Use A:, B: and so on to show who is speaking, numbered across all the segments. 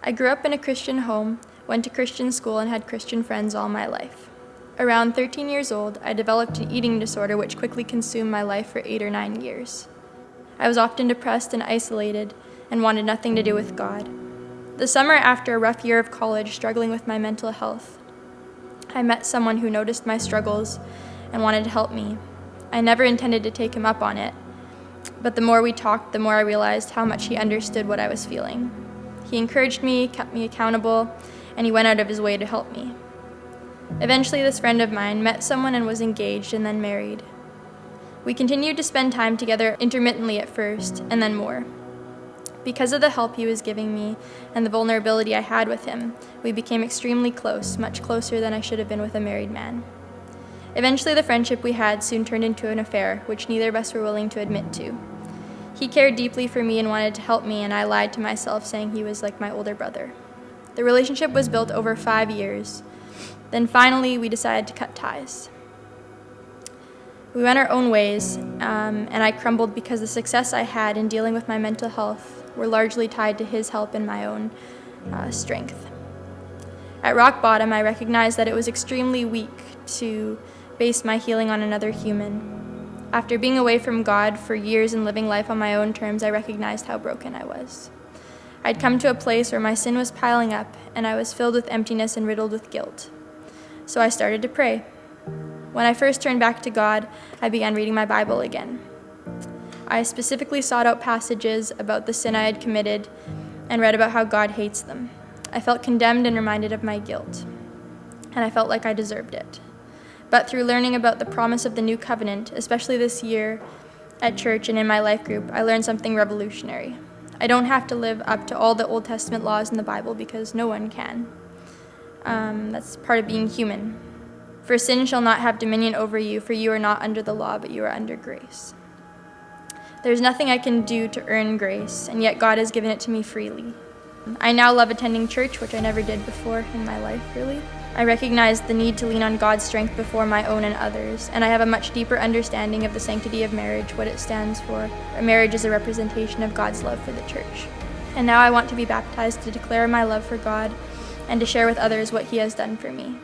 A: I grew up in a Christian home, went to Christian school, and had Christian friends all my life. Around 13 years old, I developed an eating disorder which quickly consumed my life for 8 or 9 years. I was often depressed and isolated and wanted nothing to do with God. The summer after a rough year of college, struggling with my mental health, I met someone who noticed my struggles and wanted to help me. I never intended to take him up on it, but the more we talked, the more I realized how much he understood what I was feeling. He encouraged me, kept me accountable, and he went out of his way to help me. Eventually, this friend of mine met someone and was engaged and then married. We continued to spend time together intermittently at first, and then more. Because of the help he was giving me and the vulnerability I had with him, we became extremely close, much closer than I should have been with a married man. Eventually, the friendship we had soon turned into an affair, which neither of us were willing to admit to. He cared deeply for me and wanted to help me, and I lied to myself, saying he was like my older brother. The relationship was built over 5 years. Then finally, we decided to cut ties. We went our own ways, and I crumbled because the success I had in dealing with my mental health were largely tied to his help and my own strength. At rock bottom, I recognized that it was extremely weak to base my healing on another human. After being away from God for years and living life on my own terms, I recognized how broken I was. I'd come to a place where my sin was piling up, and I was filled with emptiness and riddled with guilt. So I started to pray. When I first turned back to God, I began reading my Bible again. I specifically sought out passages about the sin I had committed and read about how God hates them. I felt condemned and reminded of my guilt, and I felt like I deserved it. But through learning about the promise of the new covenant, especially this year at church and in my life group, I learned something revolutionary. I don't have to live up to all the Old Testament laws in the Bible because no one can. That's part of being human. For sin shall not have dominion over you, for you are not under the law, but you are under grace. There's nothing I can do to earn grace, and yet God has given it to me freely. I now love attending church, which I never did before in my life, really. I recognize the need to lean on God's strength before my own and others, and I have a much deeper understanding of the sanctity of marriage, what it stands for. Marriage is a representation of God's love for the church. And now I want to be baptized to declare my love for God and to share with others what He has done for me.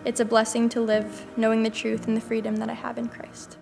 A: It's a blessing to live knowing the truth and the freedom that I have in Christ.